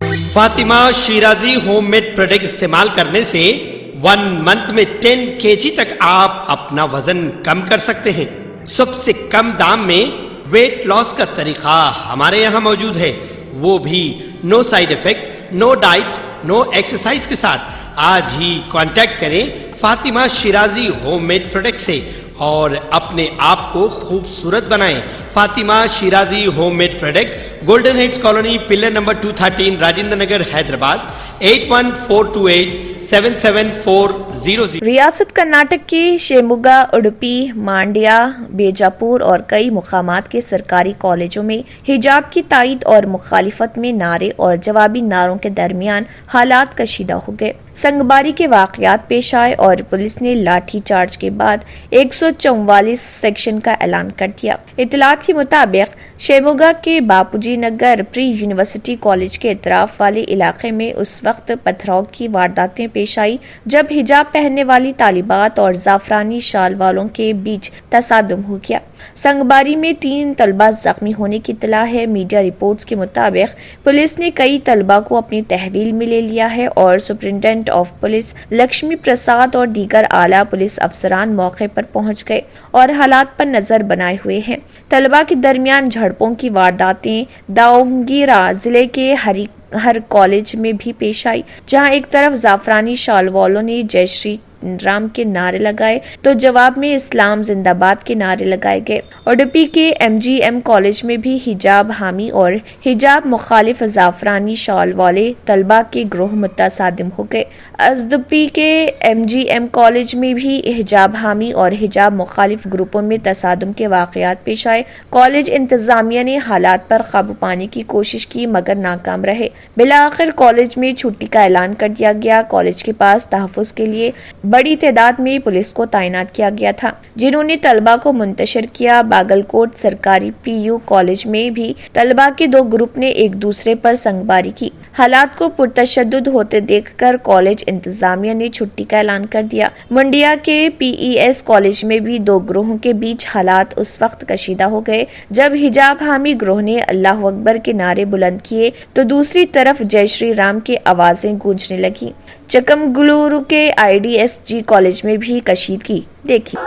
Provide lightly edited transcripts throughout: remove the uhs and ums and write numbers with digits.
Fatima Shirazi home made product استعمال کرنے سے 1 منتھ میں 10 kg تک آپ اپنا وزن کم کر سکتے ہیں۔ سب سے کم دام میں ویٹ لاس کا طریقہ ہمارے یہاں موجود ہے، وہ بھی no side effect, no diet, no exercise کے ساتھ۔ آج ہی کانٹیکٹ کریں Fatima Shirazi home made product سے اور اپنے آپ کو خوبصورت بنائیں۔ Fatima Shirazi home made product, golden heights colony, pillar number 213، Rajendra Nagar, Hyderabad, 8142877400۔ ریاست کرناٹک کی شیموگا، اڈپی، مانڈیا، بیجاپور اور کئی مقامات کے سرکاری کالجوں میں حجاب کی تائید اور مخالفت میں نعرے اور جوابی نعروں کے درمیان حالات کشیدہ ہو گئے۔ سنگباری کے واقعات پیش آئے اور پولیس نے لاٹھی چارج کے بعد 144 سیکشن کا اعلان کر دیا۔ اطلاعات کے مطابق شیموگا کے باپوجی نگر پری یونیورسٹی کالج کے اطراف والے علاقے میں اس وقت پتھراؤ کی وارداتیں پیش آئی جب حجاب پہننے والی طالبات اور زعفرانی شال والوں کے بیچ تصادم ہو گیا۔ سنگباری میں 3 طلبہ زخمی ہونے کی اطلاع ہے۔ میڈیا رپورٹس کے مطابق پولیس نے کئی طلبہ کو اپنی تحویل میں لے لیا ہے اور superintendent of police Lakshmi Prasad اور دیگر اعلیٰ پولیس افسران موقع پر پہنچ گئے اور حالات پر نظر بنائے ہوئے ہیں۔ طلبہ کے درمیان جھڑپوں کی وارداتیں داؤنگیرا ضلع کے ہر کالج میں بھی پیش آئی، جہاں ایک طرف زعفرانی شال والوں نے جے شری رام کے نعرے لگائے تو جواب میں اسلام زندہ باد کے نعرے لگائے گئے۔ اڈپی کے ایم جی ایم کالج میں بھی حجاب حامی اور حجاب مخالف زعفرانی شال والے طلبہ کے گروہ متصادم ہو گئے۔ ازدپی کے ایم جی ایم کالج میں بھی حجاب حامی اور حجاب مخالف گروپوں میں تصادم کے واقعات پیش آئے۔ کالج انتظامیہ نے حالات پر قابو پانے کی کوشش کی مگر ناکام رہے۔ بالآخر کالج میں چھٹی کا اعلان کر دیا گیا۔ کالج کے پاس تحفظ کے لیے بڑی تعداد میں پولیس کو تعینات کیا گیا تھا، جنہوں نے طلبہ کو منتشر کیا۔ باگلکوٹ سرکاری پی یو کالج میں بھی طلبہ کے 2 گروپ نے ایک دوسرے پر سنگباری کی۔ حالات کو پرتشدد ہوتے دیکھ کر کالج انتظامیہ نے چھٹی کا اعلان کر دیا۔ منڈیا کے پی ای ایس کالج میں بھی 2 گروہوں کے بیچ حالات اس وقت کشیدہ ہو گئے جب حجاب حامی گروہ نے اللہ اکبر کے نعرے بلند کیے تو دوسری طرف جے شری رام کی آوازیں گونجنے لگیں۔ چکمگلورو کے I D S G college میں بھی کشیدگی دیکھی۔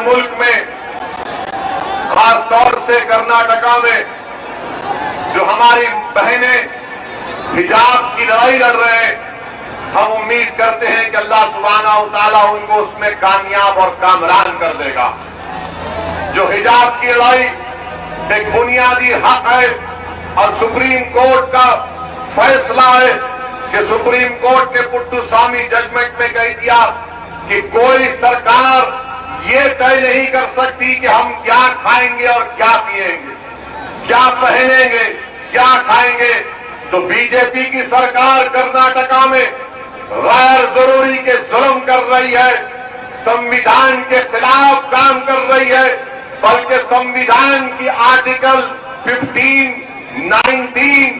ملک میں خاص طور سے کرناٹکا میں جو ہماری بہنیں حجاب کی لڑائی لڑ رہے ہیں، ہم امید کرتے ہیں کہ اللہ سبحانہ و تعالیٰ ان کو اس میں کامیاب اور کامران کر دے گا۔ جو حجاب کی لڑائی ایک بنیادی حق ہے اور سپریم کورٹ کا فیصلہ ہے کہ سپریم کورٹ نے پٹو سوامی ججمنٹ میں کہہ دیا کہ کوئی سرکار یہ طے نہیں کر سکتی کہ ہم کیا کھائیں گے اور کیا پیئیں گے، کیا پہنیں گے، کیا کھائیں گے۔ تو بی جے پی کی سرکار کرناٹکا میں غیر ضروری کے ظلم کر رہی ہے، سمویدھان کے خلاف کام کر رہی ہے، بلکہ سمویدھان کی آرٹیکل 15 19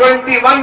21